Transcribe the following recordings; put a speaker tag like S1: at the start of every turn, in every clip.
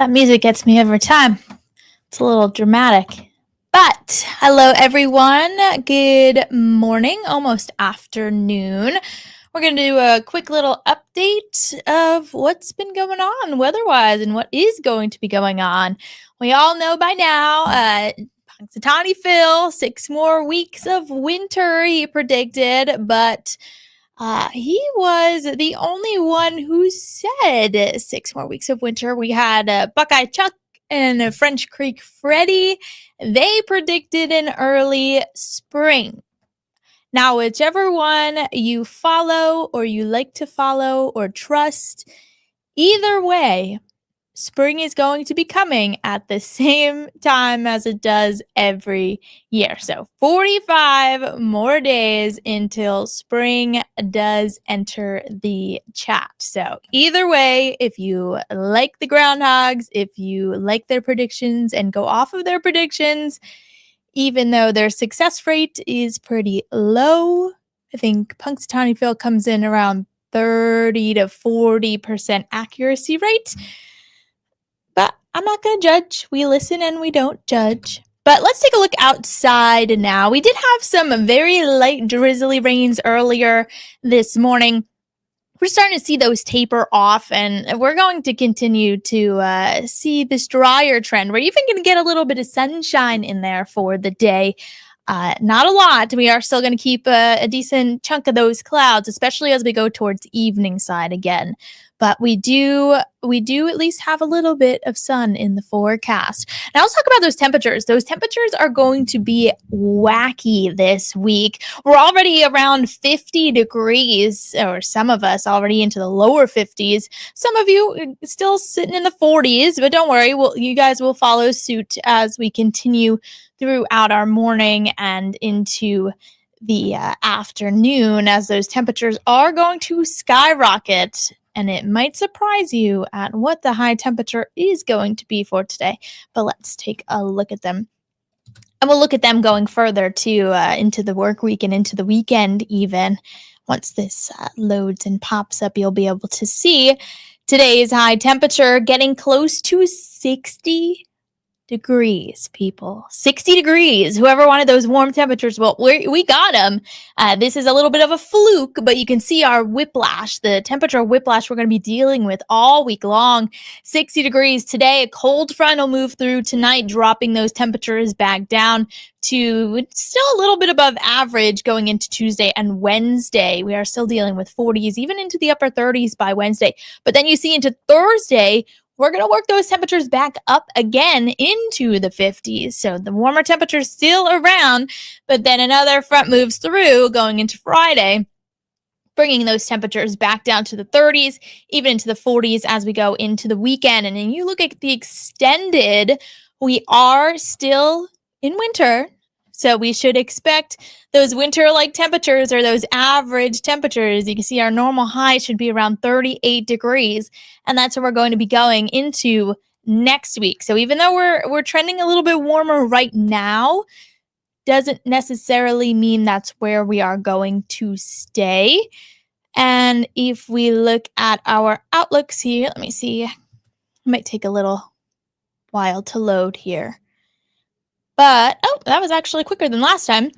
S1: That music gets me every time. It's a little dramatic. But hello, everyone. Good morning, almost afternoon. We're going to do a quick little update of what's been going on weather-wise and what is going to be going on. We all know by now, Punxsutawney Phil, 6 more weeks of winter, he predicted, but he was the only one who said 6 more weeks of winter. We had Buckeye Chuck and French Creek Freddy. They predicted an early spring. Now, whichever one you follow or you like to follow or trust, either way, spring is going to be coming at the same time as it does every year. So 45 more days until spring does enter the chat. So either way, if you like the groundhogs, if you like their predictions and go off of their predictions, even though their success rate is pretty low, I think Punxsutawney Phil comes in around 30 to 40% accuracy rate. But I'm not going to judge. We listen and we don't judge. But let's take a look outside now. We did have some very light drizzly rains earlier this morning. We're starting to see those taper off, and we're going to continue to see this drier trend. We're even going to get a little bit of sunshine in there for the day. Not a lot. We are still going to keep a decent chunk of those clouds, especially as we go towards the evening side again. But we do at least have a little bit of sun in the forecast. Now let's talk about those temperatures. Those temperatures are going to be wacky this week. We're already around 50 degrees, or some of us already into the lower 50s. Some of you still sitting in the 40s, but don't worry, you guys will follow suit as we continue throughout our morning and into the afternoon, as those temperatures are going to skyrocket. And it might surprise you at what the high temperature is going to be for today. But let's take a look at them. And we'll look at them going further too, into the work week and into the weekend even. Once this loads and pops up, you'll be able to see today's high temperature getting close to 60 degrees, people. 60 degrees. Whoever wanted those warm temperatures, well, we got them. This is a little bit of a fluke, but you can see our whiplash, the temperature whiplash we're going to be dealing with all week long. 60 degrees today. A cold front will move through tonight, dropping those temperatures back down to still a little bit above average going into Tuesday and Wednesday. We are still dealing with 40s, even into the upper 30s by Wednesday. But then you see into Thursday, we're going to work those temperatures back up again into the 50s. So the warmer temperatures still around, but then another front moves through going into Friday, bringing those temperatures back down to the 30s, even into the 40s as we go into the weekend. And then you look at the extended, we are still in winter. So we should expect those winter-like temperatures, or those average temperatures. You can see our normal high should be around 38 degrees, and that's where we're going to be going into next week. So even though we're trending a little bit warmer right now, doesn't necessarily mean that's where we are going to stay. And if we look at our outlooks here, let me see. It might take a little while to load here. But, that was actually quicker than last time.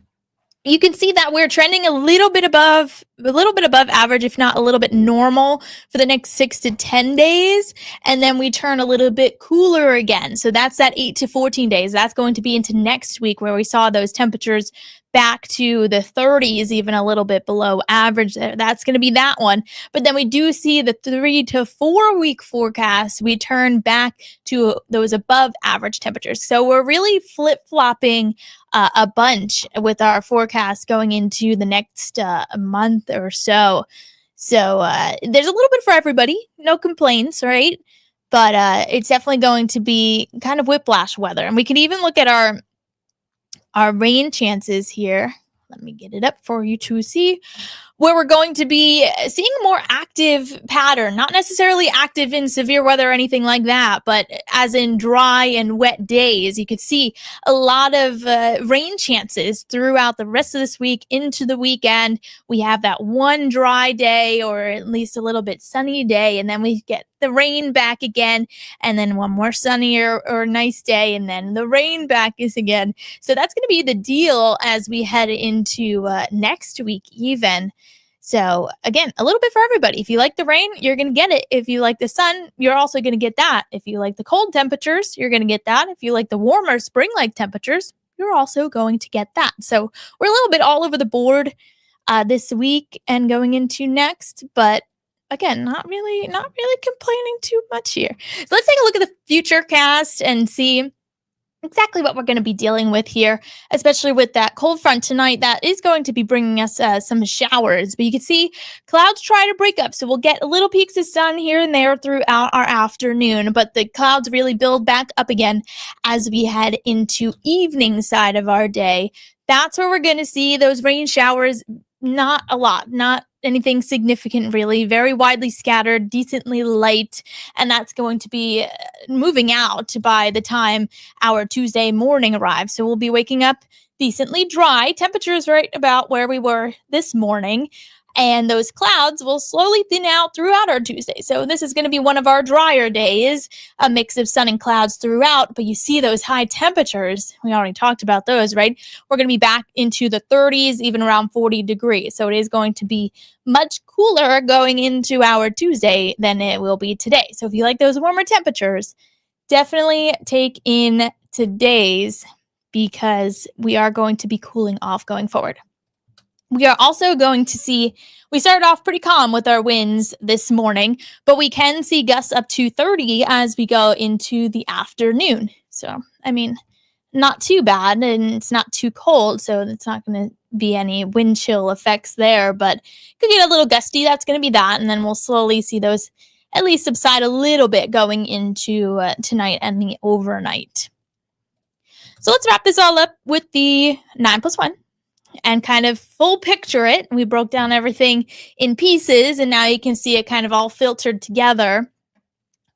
S1: You can see that we're trending a little bit above average, if not a little bit normal, for the next 6 to 10 days. And then we turn a little bit cooler again. So that's that 8 to 14 days. That's going to be into next week, where we saw those temperatures back to the 30s, even a little bit below average there. That's going to be that one. But then we do see the 3 to 4 week forecast. We turn back to those above average temperatures. So we're really flip-flopping a bunch with our forecast going into the next month or so. So there's a little bit for everybody. No complaints, right? But it's definitely going to be kind of whiplash weather. And we can even look at our rain chances here. Let me get it up for you to see, where we're going to be seeing a more active pattern, not necessarily active in severe weather or anything like that, but as in dry and wet days. You could see a lot of rain chances throughout the rest of this week into the weekend. We have that one dry day, or at least a little bit sunny day, and then we get the rain back again, and then one more sunny or nice day, and then the rain back is again. So that's going to be the deal as we head into next week even. So again, a little bit for everybody. If you like the rain, you're going to get it. If you like the sun, you're also going to get that. If you like the cold temperatures, you're going to get that. If you like the warmer spring-like temperatures, you're also going to get that. So we're a little bit all over the board this week and going into next, but again, not really complaining too much here. So let's take a look at the future cast and see exactly what we're going to be dealing with here, especially with that cold front tonight that is going to be bringing us some showers. But you can see clouds try to break up, so we'll get little peaks of sun here and there throughout our afternoon, but the clouds really build back up again as we head into evening side of our day. That's where we're going to see those rain showers. Not a lot, not anything significant really, very widely scattered, decently light, and that's going to be moving out by the time our Tuesday morning arrives. So we'll be waking up decently dry, temperatures right about where we were this morning, and those clouds will slowly thin out throughout our Tuesday. So this is going to be one of our drier days, a mix of sun and clouds throughout, but you see those high temperatures. We already talked about those, right? We're going to be back into the 30s, even around 40 degrees. So it is going to be much cooler going into our Tuesday than it will be today. So if you like those warmer temperatures, definitely take in today's, because we are going to be cooling off going forward. We are also going to see, we started off pretty calm with our winds this morning, but we can see gusts up to 30 as we go into the afternoon. So, I mean, not too bad, and it's not too cold, so it's not going to be any wind chill effects there, but could get a little gusty. That's going to be that, and then we'll slowly see those at least subside a little bit going into tonight and the overnight. So let's wrap this all up with the 9+1. And kind of full picture it. We broke down everything in pieces, and now you can see it kind of all filtered together.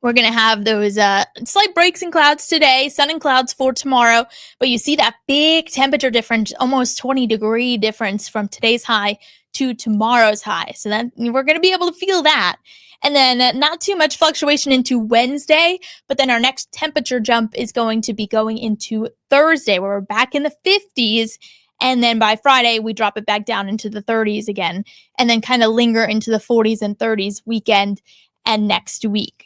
S1: We're going to have those slight breaks in clouds today, sun and clouds for tomorrow, but you see that big temperature difference, almost 20-degree difference from today's high to tomorrow's high. So then we're going to be able to feel that. And then not too much fluctuation into Wednesday, but then our next temperature jump is going to be going into Thursday, where we're back in the 50s. And then by Friday, we drop it back down into the 30s again, and then kind of linger into the 40s and 30s weekend and next week.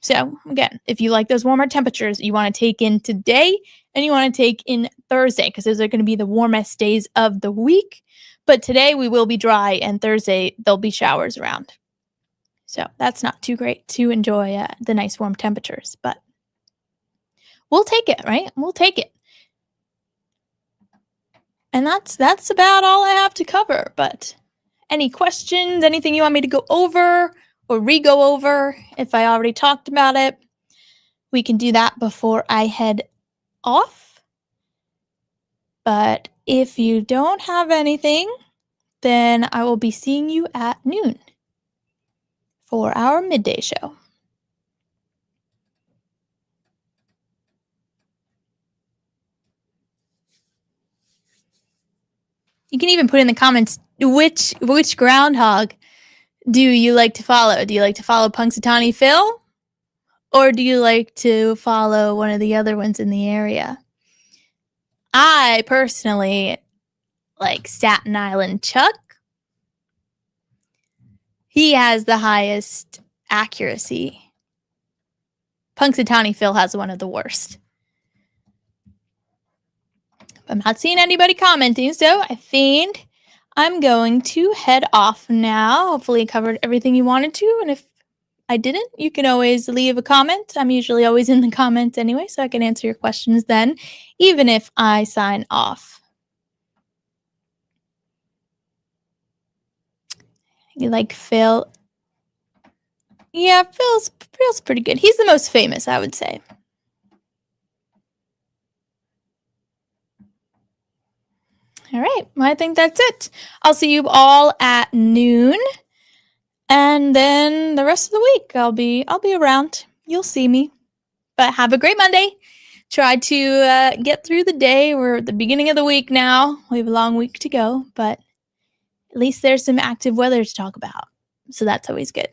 S1: So again, if you like those warmer temperatures, you want to take in today and you want to take in Thursday, because those are going to be the warmest days of the week. But today we will be dry, and Thursday there'll be showers around. So that's not too great to enjoy the nice warm temperatures, but we'll take it, right? We'll take it. And that's about all I have to cover. But any questions, anything you want me to go over or re-go over if I already talked about it, we can do that before I head off. But if you don't have anything, then I will be seeing you at noon for our midday show. You can even put in the comments which groundhog do you like to follow? Do you like to follow Punxsutawney Phil? Or do you like to follow one of the other ones in the area? I personally like Staten Island Chuck. He has the highest accuracy. Punxsutawney Phil has one of the worst. I'm not seeing anybody commenting, so I think I'm going to head off now. Hopefully I covered everything you wanted to, and if I didn't, you can always leave a comment. I'm usually always in the comments anyway, so I can answer your questions then, even if I sign off. You like Phil? Yeah, Phil's pretty good. He's the most famous, I would say. All right, well, I think that's it. I'll see you all at noon, and then the rest of the week I'll be around. You'll see me. But have a great Monday. Try to get through the day. We're at the beginning of the week now. We have a long week to go, but at least there's some active weather to talk about, so that's always good.